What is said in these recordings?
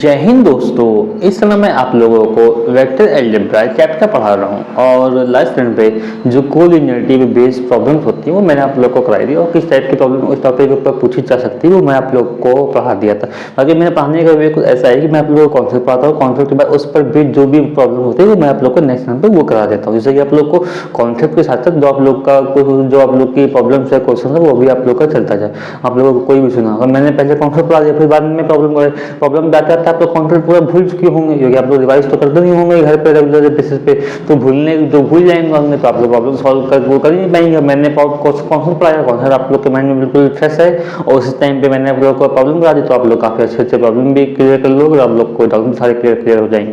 जय हिंद दोस्तों, इस समय मैं आप लोगों को वेक्टर अलजेब्रा चैप्टर पढ़ा रहा हूँ और लास्ट टर्न पे जो कोलिनियरिटी बेस्ड प्रॉब्लम्स होती हैं वो मैंने आप लोगों को कराई दी और किस टाइप की प्रॉब्लम उस टॉपिक के ऊपर पूछी जा सकती है वो मैं आप लोगों को पढ़ा दिया था। बाकी मेरे पढ़ाने का वे कुछ ऐसा है कि मैं आप लोगों को कॉन्सेप्ट पढ़ाता हूँ, कॉन्सेप्ट के बाद उस पर भी जो भी प्रॉब्लम होती है वो मैं आप लोग को नेक्स्ट टर्न पर वो करा देता हूँ, जैसे कि आप लोग को कॉन्सेप्ट के साथ साथ जो आप लोग का जो आप लोग की प्रॉब्लम्स है, क्वेश्चन है, वो भी आप लोग का चलता जाए। आप लोगों को कोई भी सुना होगा, मैंने पहले कॉन्सेप्ट पढ़ा दिया, फिर बाद में प्रॉब्लम बताते हैं आप लोग कॉन्सेप्ट पूरा भूल चुके होंगे क्योंकि आप लोग रिवाइज तो करते नहीं होंगे घर पे रेगुलर बेसिस पे, तो भूल जाएंगे हमने, तो आप लोग प्रॉब्लम सॉल्व कर वो कर ही नहीं पाएंगे। मैंने कॉन्सेप्ट पढ़ाया, कॉन्सेप्ट आप लोग के माइंड में बिल्कुल फ्रेश है और उस टाइम पे मैंने आप लोग को प्रॉब्लम करा दी, तो आप लोग काफ़ी अच्छे प्रॉब्लम भी क्लियर कर लोगे और आप लोग को डाउट सारे क्लियर हो जाएंगे।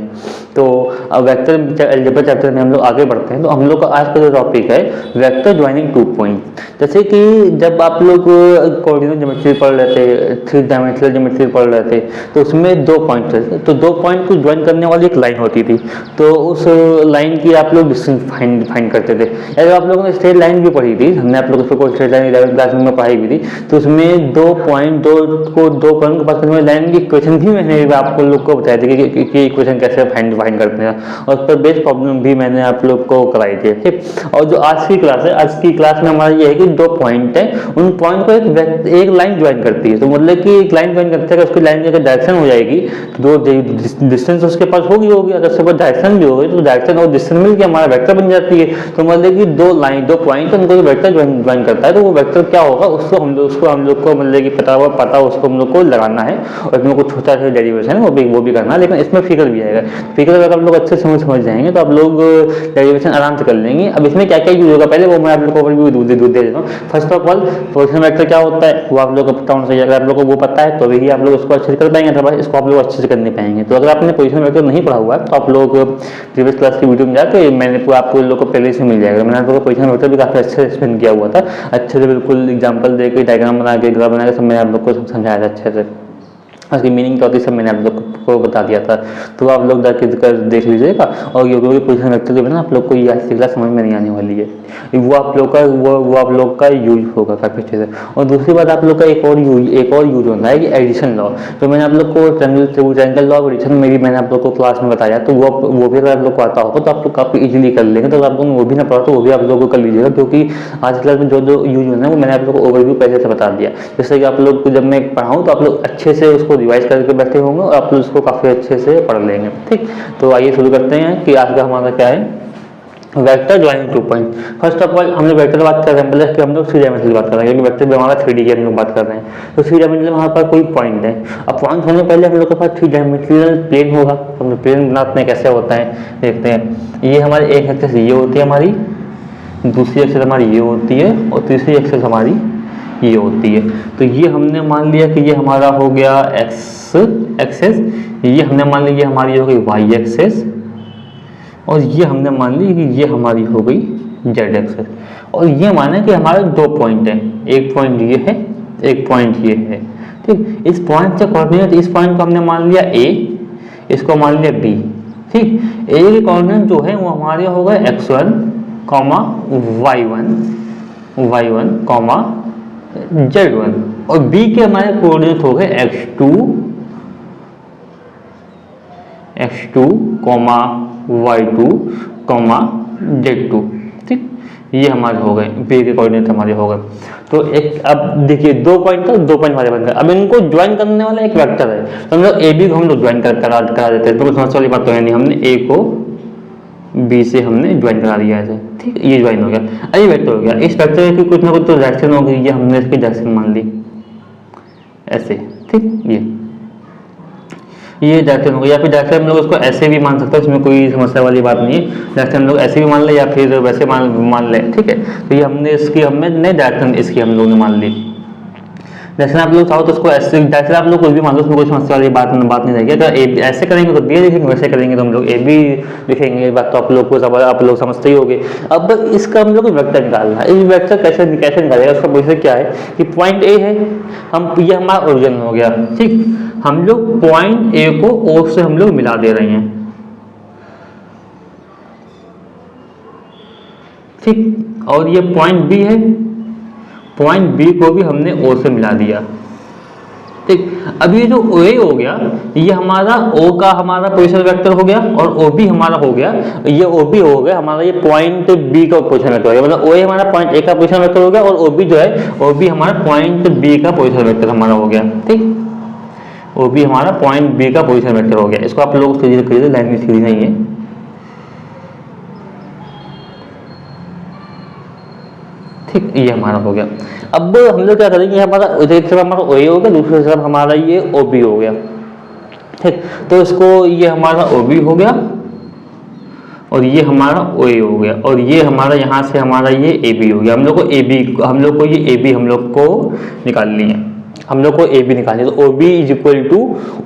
तो अब वेक्टर अलजेब्रा चैप्टर में हम लोग आगे बढ़ते हैं। तो हम लोग का आज का जो टॉपिक है वेक्टर ज्वाइनिंग 2 पॉइंट। जैसे कि जब आप लोग कोऑर्डिनेट ज्योमेट्री पढ़ रहे थे, 3 डायमेंशनल ज्योमेट्री पढ़ रहे थे, तो उसमें 2 पॉइंट थे, तो 2 पॉइंट को ज्वाइन करने वाली एक लाइन होती थी, तो उस लाइन की आप लोग डिस्टेंस फाइंड करते थे। अगर आप लोगों ने स्ट्रेट लाइन भी पढ़ी थी, हमने आप लोगों को स्ट्रेट लाइन 11वीं क्लास में पढ़ाई भी थी, तो उसमें 2 पॉइंट को पास करने वाली लाइन की इक्वेशन भी मैंने आपको लोग को बताया था कि इक्वेशन कैसे फाइंड करते हैं और उस पर बेस्ड प्रॉब्लम भी मैंने आप लोग को कराई थी। ठीक, और जो आज की क्लास है, आज की क्लास में हमारा ये है कि 2 पॉइंट है, उन पॉइंट को एक लाइन ज्वाइन करती है, तो मतलब कि एक लाइन ज्वाइन करते हैं, उसकी लाइन की अगर डायरेक्शन हो जाएगी तो दो डिस्टेंस उसके पास होगी, अगर उसके पास डायरेक्शन भी होगी तो डायरेक्शन और डिस्टेंस मिलकर हमारा वेक्टर बन जाती है। तो मतलब कि 2 पॉइंट उनको वेक्टर ज्वाइन करता है, तो वो वेक्टर क्या होगा उसको हम लोग को मतलब कि पता उसको हम लोग को लगाना है और इसमें कुछ छोटा सा डेरिवेशन है वो भी करना है, लेकिन इसमें फिगर भी आएगा। फिगर अगर आप लोग अच्छे समझ जाएंगे तो आप लोग डेरिवेशन आराम से कर लेंगे। अब इसमें क्या क्या यूज होगा पहले वो मैं आप लोग को ओवरव्यू दे देता हूँ। First of all position vector क्या होता है वो आप लोग को पता होना चाहिए, अगर आप लोग को वो पता है तो भी आप लोग उसको अच्छे से कर पाएंगे, अथवा इसको आप लोग अच्छे से कर नहीं पाएंगे। तो अगर आपने पोजीशन वेक्टर नहीं पढ़ा हुआ है तो आप लोग प्रीवियस क्लास की वीडियो में जाकर मैंने आपको लोग को पहले से मिल जाएगा, मैंने आप लोग को पोजीशन वेक्टर भी काफी अच्छे से एक्सप्लेन किया हुआ था, अच्छे से बिल्कुल एग्जाम्पल देकर डायग्राम बना के ग्राफ बना के सब मैंने आप लोग को समझाया था अच्छे से, उसकी मीनिंग क्या होती है सब मैंने आप लोग को बता दिया था, तो आप लोग जाकर देख लीजिएगा। और योगी पोजीशन वेक्टर जो है ना आप लोग को ये आज की क्लास समझ में नहीं आने वाली है, वो आप लोग का यूज होगा काफ़ी अच्छे से। और दूसरी बात आप लोग का एक और यूज होता है कि एडिशन लॉ, तो मैंने आप लोग को ट्रायंगल लॉ ऑफ एडिशन में भी मैंने आप लोग को क्लास में बताया, तो वो भी अगर आप लोग को आता होगा तो आप लोग काफ़ी इजीली कर लेंगे। तो आप लोगों ने वो भी ना पढ़ा तो वो भी आप लोगों को कर लीजिएगा, क्योंकि आज की क्लास में जो यूज होना है वो मैंने आप लोग को ओवरव्यू पहले से बता दिया। जैसे कि आप लोग को जब मैं पढ़ाऊँ तो आप लोग अच्छे से उसको रिवाइज करके बैठे होंगे और आप लोग उसको काफ़ी अच्छे से पढ़ लेंगे। ठीक, तो आइए शुरू करते हैं कि आज का हमारा क्या है vector joining 2 point. First of all हम लोग वेक्टर बात कर रहे हैं, पहले कि हम लोग 3 डायमेंशनल बात कर रहे हैं, क्योंकि वेक्टर भी हमारा 3D की हम लोग बात कर रहे हैं। तो 3 डायमेंशनल में हमारे पास कोई पॉइंट है, अब पॉइंट होने पहले हम लोग के पास 3 डायमेंशनल प्लेन होगा, हम लोग प्लेन बनाते हैं कैसे होता है देखते हैं। ये हमारी एक एक्सिस ये होती है हमारी, दूसरी एक्सिस हमारी ये होती है और तीसरी एक्सिस हमारी ये होती है। तो ये हमने मान लिया कि ये हमारा हो गया एक्स एक्सेस, ये हमने मान लिया ये हमारी हो गई वाई एक्सेस, और ये हमने मान ली कि ये हमारी हो गई जेड एक्सेस। और ये माना कि हमारे 2 पॉइंट हैं, एक पॉइंट ये है एक पॉइंट ये है। ठीक, इस पॉइंट से कोऑर्डिनेट, इस पॉइंट को हमने मान लिया ए, इसको मान लिया बी। ठीक, ए के कोऑर्डिनेट जो है वो हमारे हो गए x1 y1 z1, और बी के हमारे कोऑर्डिनेट हो गए x2 y2 z2। ठीक, ये हमारे हो गए बी के कोऑर्डिनेट हमारे हो गए। तो एक अब देखिए 2 पॉइंट हमारे बन गए। अब इनको ज्वाइन करने वाला एक वेक्टर है, तो हम लोग ए बी को हम लोग ज्वाइन करा देते हैं, तो समझ वाली बात तो है नहीं, हमने ए को बी से हमने ज्वाइन करा दिया है। ठीक, ये ज्वाइन हो गया, अब ये वेक्टर हो गया। इस वेक्टर की कुछ ना कुछ तो डायरेक्शन होगी, ये हमने इसकी डायरेक्शन मान ली ऐसे। ठीक, ये डायरेक्शन हो गया, या फिर डायरेक्शन हम लोग उसको ऐसे भी मान सकते हैं, इसमें कोई समस्या वाली बात नहीं है। डायरेक्शन हम लोग ऐसे भी मान ले या फिर वैसे मान ले। ठीक है, तो ये हमने डायरेक्शन इसकी हम लोग ने मान ली। जैसे आप लोग चाहो तो उसको ऐसे डायरेक्शन आप लोग कुछ भी मान लो, उसमें कोई समस्या वाली बात नहीं रहेगी। अगर ऐसे करेंगे तो बी लिखेंगे, वैसे करेंगे तो हम लोग ए बी लिखेंगे, बात तो आप लोग समझते ही होंगे। अब इसका हम लोग को वेक्टर निकालना है। इस वेक्टर कैसे निकालेगा, उसका प्रोसेस क्या है कि पॉइंट ए है, ये हमारा ओरिजिन हो गया। ठीक, हम लोग पॉइंट ए को ओ से हम लोग मिला दे रहे हैं। ठीक, और ये पॉइंट बी है, पॉइंट बी को भी हमने ओ से मिला दिया। ठीक। अब ये जो ओ ए हो गया, ये हमारा ओ का हमारा पोजीशन वेक्टर हो गया और ओ बी हमारा हो गया, ये ओ बी हो गया हमारा ये पॉइंट बी का पोजीशन वेक्टर हो गया, मतलब ओ ए हमारा पॉइंट ए का पोजीशन वेक्टर हो गया और ओ बी जो है ओ बी हमारा पॉइंट बी का पोजीशन वेक्टर हमारा हो गया। ठीक, ओ बी हमारा पॉइंट बी का पोजीशन वेक्टर हो गया। इसको आप लोग सीधे करिए, लाइन में सीधी नहीं है। ठीक, ये हमारा हो गया। अब हम लोग क्या करेंगे, हमारा एक तरफ हमारा ओ ए हो गया, दूसरी तरफ हमारा ये ओ बी हो गया। ठीक, तो इसको ये हमारा ओ बी हो गया और ये हमारा ओ ए हो गया और ये हमारा यहाँ से हमारा ये ए बी हो गया। हम लोग को ए बी, हम लोग को ये ए बी हम लोग को निकालनी है, हम लोग को ए बी निकालनी है। तो O B is equal to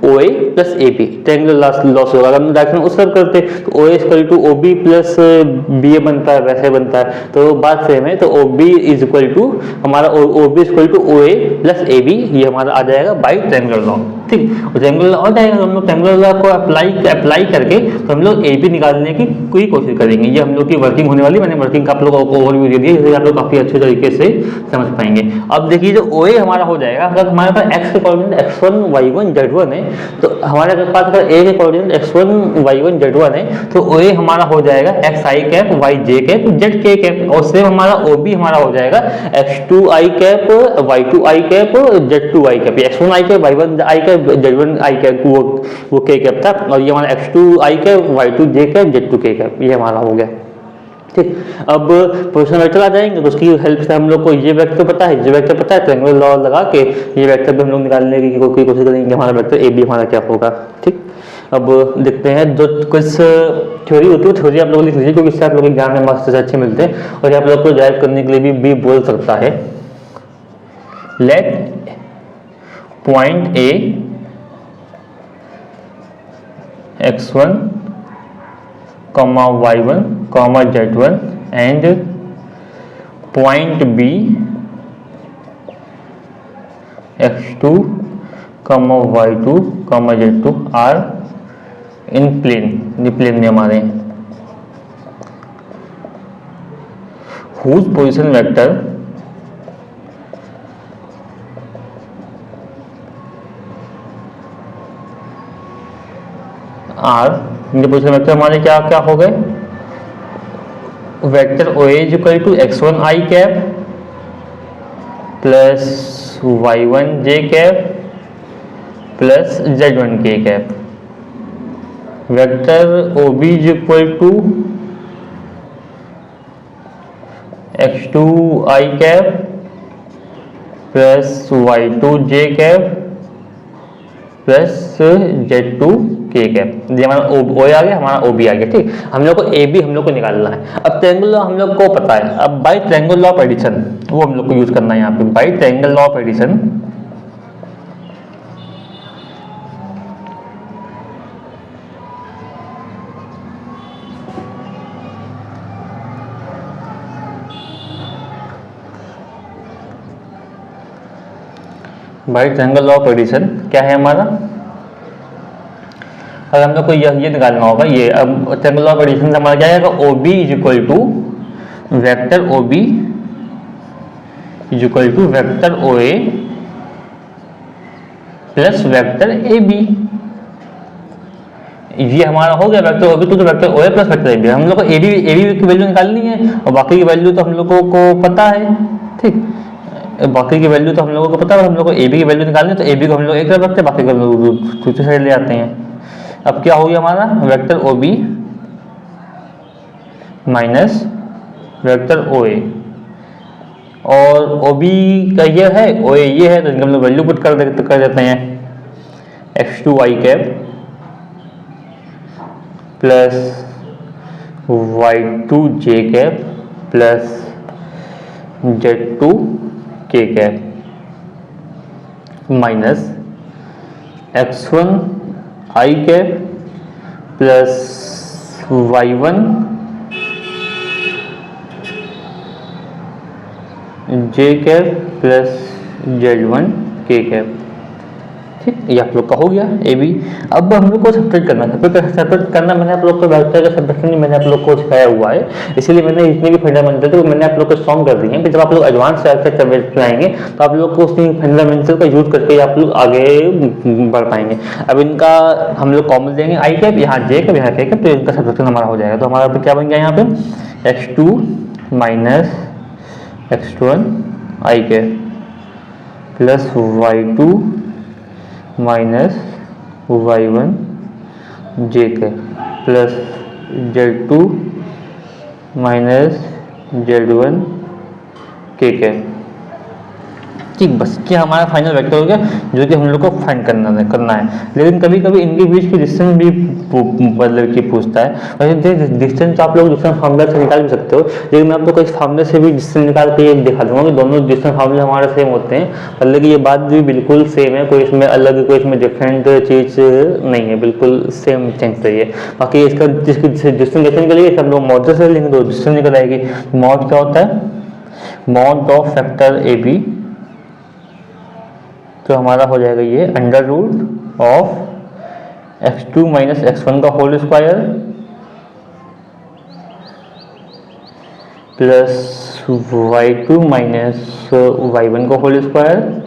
O A plus A B, triangle law होगा। अगर हम डायरेक्शन उस तरफ करते तो O A equal to O B plus B A बनता है, वैसे बनता है, तो बात सेम है। तो O B is equal to हमारा O B equal to O A plus A B, ये हमारा आ जाएगा बाई ट्रायंगल लॉ। ठीक, और ट्रायंगल लॉ आ जाएगा, हम लोग ट्रायंगल लॉ को अप्लाई करके तो हम लोग ए बी निकालने की कोई कोशिश करेंगे। ये हम लोग की वर्किंग होने वाली, मैंने वर्किंग का आप लोगों को ओवरव्यू दे दिया, जिससे आप लोग काफी अच्छे तरीके से समझ पाएंगे। अब देखिए जो ओ ए हमारा हो जाएगा, अगर हमारे पास एक्स के कोऑर्डिनेट x1 y1 z1 है, तो हमारे पास अगर ए के कोऑर्डिनेट x1 y1 z1 है, तो ओ ए हमारा हो जाएगा एक्स आई कैप वाई जे कैप जेड के कैप, और सेम हमारा ओ बी हमारा हो जाएगा x2 I cap y2 I cap z2 I cap. x1 I cap y1 I cap z1 I cap, वो के कैप था, और ये हमारा x2 I cap y2 J cap z2 K cap, ये हमारा हो गया। ठीक, अब पोजीशन वेक्टर आ जाएंगे तो उसकी हेल्प से हम लोग को ये वेक्टर पता है, ये वेक्टर पता है, ट्रायंगल लॉ लगा के ये वेक्टर भी हम लोग निकालने की कोशिश करेंगे, हमारा वेक्टर ए बी हमारा क्या होगा। ठीक, अब देखते हैं जो कुछ थ्योरी होती है, थ्योरी आप लोग लिख लीजिए, क्योंकि इससे आप लोग एग्जाम में मार्क्स अच्छे मिलते हैं और आप लोग को ड्राइव करने के लिए भी बोल सकता है। Let point A x1 comma y1 comma z1 and point B x2 comma y2 comma z2 are in plane, ये प्लेन में हमारे whose position vector are, ये पोजीशन वेक्टर हमारे क्या क्या हो गए, vector O A is equal to x1 I cap plus y1 J cap plus z1 K cap, vector O B is equal to x2 I cap plus y2 J cap plus z2 K cap. ये हमारा ओ आ गया, हमारा O B आ गया। ठीक, हम लोग को ए B हम लोग को निकालना है। अब ट्रायंगल लॉ हम लोग को पता है, अब by triangle law of addition वो हम लोग को यूज करना है यहाँ पे, by triangle law of addition. By triangle law of addition क्या है हमारा, अगर हम लोग को ये निकालना होगा, ये अब ट्रायंगल लॉ ऑफ एडिशन से हमारा क्या आएगा, O B is equal to vector O B is equal to vector O A plus vector A B. ये हमारा हो गया vector O B to vector O A plus vector A B. हम लोग को ए बी की value निकालनी है और बाकी की वैल्यू तो हम लोगों को पता है। ठीक, बाकी की वैल्यू तो हम लोगों को पता है, हम लोग को ए बी की वैल्यू निकालनी है, तो ए बी को हम लोग एक तरफ रखते हैं, बाकी को हम लोग दूसरी साइड ले आते हैं। अब क्या हो गया हमारा, vector O B minus vector O A, और ओ बी का ये है, ओ ए ये है, तो इनका हम लोग वैल्यू पुट कर देते हैं, x2 I cap plus y2 J cap plus z2 K cap minus x1 I cap plus y1 J cap plus z1 K cap. ठीक, ये आप लोग का हो गया ए बी। अब हम लोग को सेपरेट करना है। सेपरेट करना मैंने आप लोग को वेक्टर का सेपरेशन मैंने आप लोग को सिखाया हुआ है, इसीलिए मैंने जितने भी फंडामेंटल थे वो मैंने आप लोग को स्ट्रॉन्ग कर दिए हैं। जब आप लोग एडवांस वेक्टर आएंगे तो आप लोग को उसी फंडामेंटल का यूज करके आप लोग आगे बढ़ पाएंगे। अब इनका हम लोग कॉमन देंगे आई कैप, यहाँ जे कैप, यहाँ के कैप, तो इनका सेपरेशन हमारा हो जाएगा। तो हमारा क्या बन गया यहाँ पे x2 minus x1 I cap plus y2 minus y1 J के प्लस z2 माइनस z1 के। ठीक, बस क्या हमारा फाइनल वेक्टर हो गया जो कि हम लोग को फाइंड करना है। लेकिन कभी कभी इनके बीच की डिस्टेंस भी मतलब कि पूछता है। वैसे डिस्टेंस आप लोग डिस्टेंस फार्मूला से निकाल भी सकते हो, लेकिन मैं आप लोग को इस फार्मूले से भी डिस्टेंस निकाल के ये दिखा दूंगा कि दोनों डिस्टेंस फार्मूले हमारे सेम होते हैं। मतलब कि ये बात भी बिल्कुल सेम है, कोई इसमें अलग कोई इसमें डिफरेंट चीज़ नहीं है, बिल्कुल सेम चेंज सही है। बाकी इसका डिस्टेंस कैसे निकलेगी, हम लोग मॉड से लेंगे तो डिस्टेंस निकल आएगी। मॉड क्या होता है, mod of factor A B, तो हमारा हो जाएगा ये under root of x2 minus x1 का whole square plus y2 minus y1 का whole square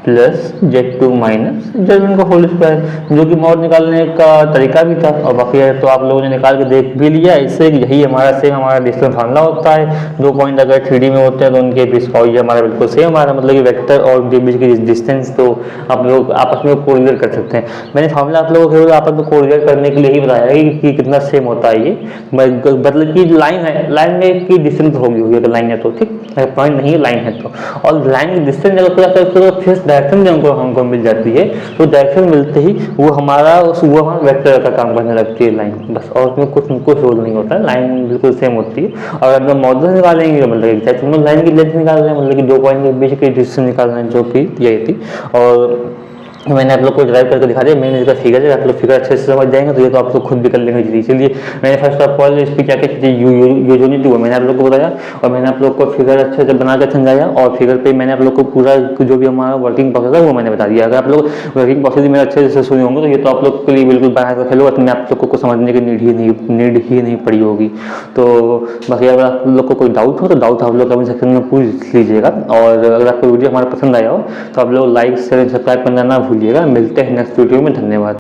plus z2 minus z1 का होल स्क्वायर, जो कि मॉड निकालने का तरीका भी था। और बाकी तो आप लोगों ने निकाल के देख भी लिया, इससे यही हमारा सेम हमारा डिस्टेंस फार्मूला होता है। 2 पॉइंट अगर 3D में होते हैं तो उनके बीच का ये हमारा बिल्कुल सेम हमारा मतलब कि वेक्टर और उनके बीच की डिस्टेंस तो आप लोग आपस में कोरिलेट कर सकते हैं। मैंने फार्मूला आप लोगों को केवल आपस में कोरिलेट करने के लिए ही बताया कि कितना सेम होता है ये, मतलब कि लाइन है, लाइन में की डिस्टेंस होगी अगर लाइन है तो, ठीक, पॉइंट नहीं है लाइन है तो। और लाइन की डिस्टेंस अगर फिर डायरेक्शन जब हमको मिल जाती है तो डायरेक्शन मिलते ही वो हमारा वेक्टर का काम करने लगती है लाइन, बस। और उसमें कुछ रोल नहीं होता है, लाइन बिल्कुल सेम होती है। और अगर मॉडल निकालेंगे मतलब लाइन की लेंथ निकाल रहे हैं, मतलब कि 2 पॉइंट के बीच की डिस्टेंस निकाल रहे हैं, जो कि यही थी। और मैंने आप लोग को ड्राइव करके दिखा दिया। मैंने इसका फिगर है, आप लोग फिगर अच्छे से समझ जाएंगे तो ये तो आप लोग खुद भी कर लेंगे। इसलिए मैंने फर्स्ट ऑफ ऑल इस पर क्या क्या चीज़ें यूनिट हुआ मैंने आप लोग को बताया, और मैंने आप लोग को फिगर अच्छे से बना कर समझाया। और फिगर पे मैंने आप लोग को पूरा जो भी हमारा वर्किंग प्रोसेस है वो मैंने बता दिया। अगर आप लोग वर्किंग प्रोसेस मेरे अच्छे से सुने होंगे तो ये तो आप लोग के लिए बिल्कुल बना कर खेलो, मैं आप लोग को समझने की नीड ही नहीं पड़ी होगी। तो बाकी अगर आप लोग को कोई डाउट हो तो डाउट आप लोग कमेंट सेक्शन में पूछ लीजिएगा। और अगर आपको वीडियो हमारा पसंद आया हो तो आप लोग लाइक शेयर सब्सक्राइब करना ना भूलिएगा। मिलते हैं नेक्स्ट वीडियो में, धन्यवाद।